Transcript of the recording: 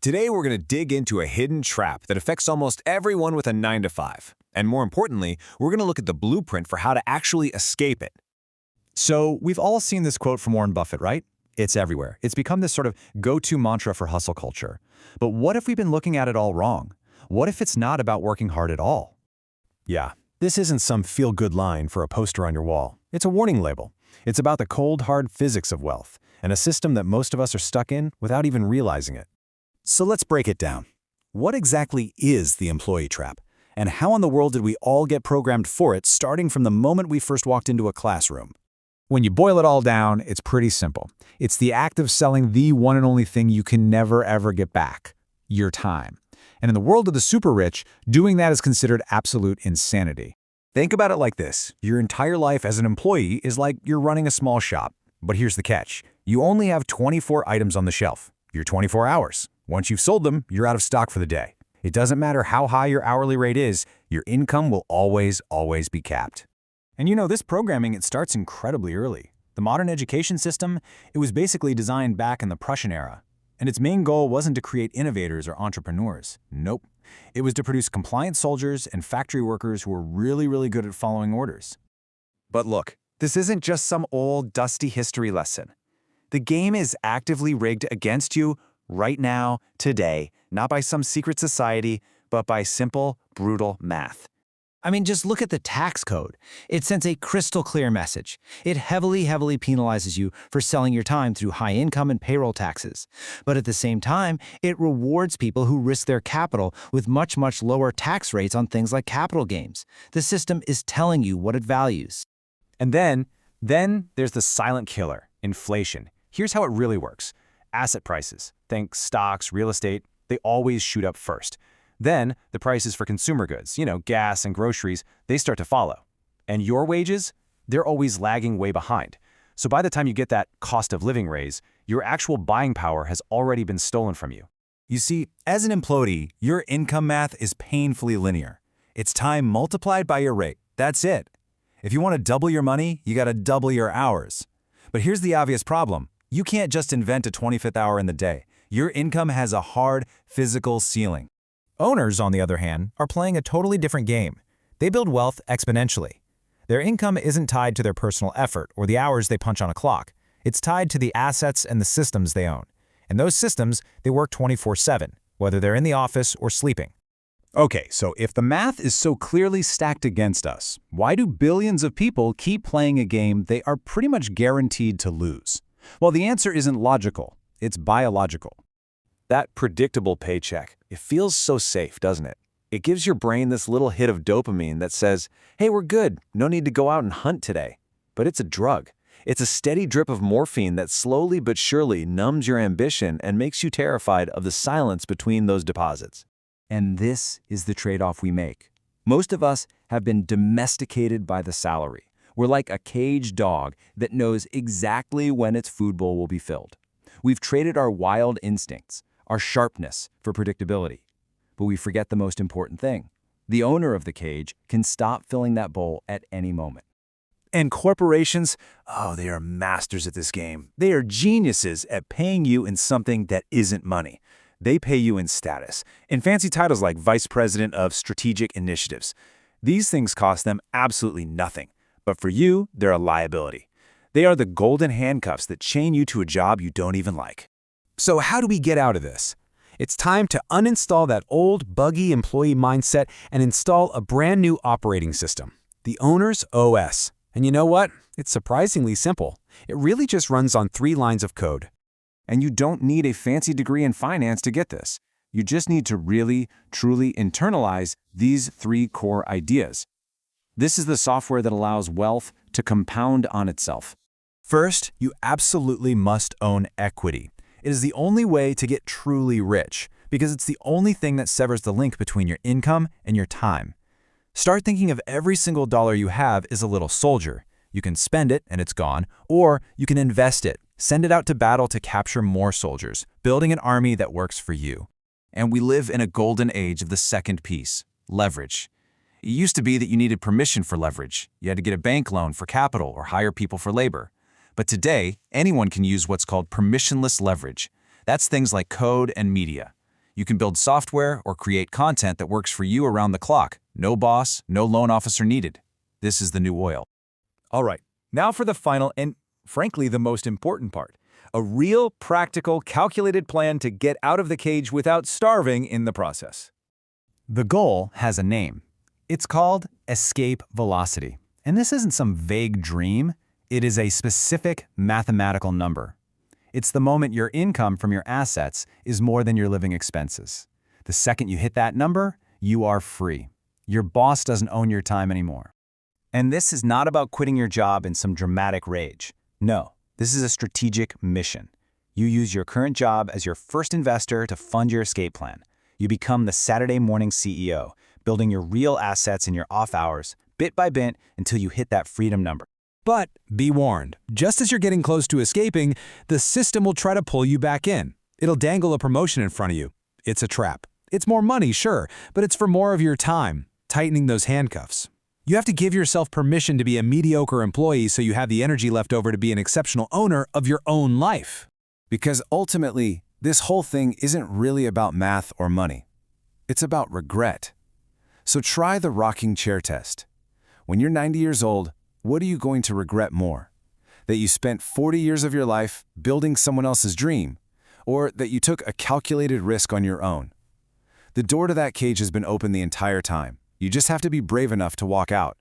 Today, we're going to dig into a hidden trap that affects almost everyone with a 9 to 5. And more importantly, we're going to look at the blueprint for how to actually escape it. So we've all seen this quote from Warren Buffett, right? It's everywhere. It's become this sort of go-to mantra for hustle culture. But what if we've been looking at it all wrong? What if it's not about working hard at all? Yeah, this isn't some feel-good line for a poster on your wall. It's a warning label. It's about the cold, hard physics of wealth, and a system that most of us are stuck in without even realizing it. So let's break it down. What exactly is the employee trap? And how in the world did we all get programmed for it starting from the moment we first walked into a classroom? When you boil it all down, it's pretty simple. It's the act of selling the one and only thing you can never ever get back, your time. And in the world of the super rich, doing that is considered absolute insanity. Think about it like this. Your entire life as an employee is like you're running a small shop. But here's the catch. You only have 24 items on the shelf. Your 24 hours. Once you've sold them, you're out of stock for the day. It doesn't matter how high your hourly rate is, your income will always be capped. And you know, this programming, it starts incredibly early. The modern education system, it was basically designed back in the Prussian era. And its main goal wasn't to create innovators or entrepreneurs. Nope. It was to produce compliant soldiers and factory workers who were really good at following orders. But look, this isn't just some old, dusty history lesson. The game is actively rigged against you right now, today, not by some secret society, but by simple, brutal math. I mean, just look at the tax code. It sends a crystal clear message. It heavily penalizes you for selling your time through high income and payroll taxes. But at the same time, it rewards people who risk their capital with much lower tax rates on things like capital gains. The system is telling you what it values. And then there's the silent killer, inflation. Here's how it really works. Asset prices, think stocks, real estate, they always shoot up first. Then the prices for consumer goods, gas and groceries, they start to follow. And your wages, they're always lagging way behind. So by the time you get that cost of living raise, your actual buying power has already been stolen from you. You see, as an employee, your income math is painfully linear. It's time multiplied by your rate. That's it. If you want to double your money, you got to double your hours. But here's the obvious problem. You can't just invent a 25th hour in the day. Your income has a hard, physical ceiling. Owners, on the other hand, are playing a totally different game. They build wealth exponentially. Their income isn't tied to their personal effort or the hours they punch on a clock. It's tied to the assets and the systems they own. And those systems, they work 24/7, whether they're in the office or sleeping. Okay, so if the math is so clearly stacked against us, why do billions of people keep playing a game they are pretty much guaranteed to lose? Well, the answer isn't logical. It's biological. That predictable paycheck, it feels so safe, doesn't it? It gives your brain this little hit of dopamine that says, hey, we're good, no need to go out and hunt today. But it's a drug. It's a steady drip of morphine that slowly but surely numbs your ambition and makes you terrified of the silence between those deposits. And this is the trade-off we make. Most of us have been domesticated by the salary. We're like a caged dog that knows exactly when its food bowl will be filled. We've traded our wild instincts, our sharpness, for predictability. But we forget the most important thing. The owner of the cage can stop filling that bowl at any moment. And corporations, they are masters at this game. They are geniuses at paying you in something that isn't money. They pay you in status, in fancy titles like Vice President of Strategic Initiatives. These things cost them absolutely nothing. But for you, they're a liability. They are the golden handcuffs that chain you to a job you don't even like. So how do we get out of this? It's time to uninstall that old, buggy employee mindset and install a brand new operating system, the Owner's OS. And you know what? It's surprisingly simple. It really just runs on 3 lines of code. And you don't need a fancy degree in finance to get this. You just need to really, truly internalize these 3 core ideas. This is the software that allows wealth to compound on itself. First, you absolutely must own equity. It is the only way to get truly rich, because it's the only thing that severs the link between your income and your time. Start thinking of every single dollar you have as a little soldier. You can spend it and it's gone, or you can invest it, send it out to battle to capture more soldiers, building an army that works for you. And we live in a golden age of the second piece, leverage. It used to be that you needed permission for leverage. You had to get a bank loan for capital or hire people for labor. But today, anyone can use what's called permissionless leverage. That's things like code and media. You can build software or create content that works for you around the clock. No boss, no loan officer needed. This is the new oil. All right, now for the final and, frankly, the most important part. A real, practical, calculated plan to get out of the cage without starving in the process. The goal has a name. It's called escape velocity. And this isn't some vague dream. It is a specific mathematical number. It's the moment your income from your assets is more than your living expenses. The second you hit that number, you are free. Your boss doesn't own your time anymore. And this is not about quitting your job in some dramatic rage. No, this is a strategic mission. You use your current job as your first investor to fund your escape plan. You become the Saturday morning CEO, building your real assets in your off hours, bit by bit, until you hit that freedom number. But be warned, just as you're getting close to escaping, the system will try to pull you back in. It'll dangle a promotion in front of you. It's a trap. It's more money, sure, but it's for more of your time, tightening those handcuffs. You have to give yourself permission to be a mediocre employee so you have the energy left over to be an exceptional owner of your own life. Because ultimately, this whole thing isn't really about math or money. It's about regret. So try the rocking chair test. When you're 90 years old, what are you going to regret more? That you spent 40 years of your life building someone else's dream, or that you took a calculated risk on your own? The door to that cage has been open the entire time. You just have to be brave enough to walk out.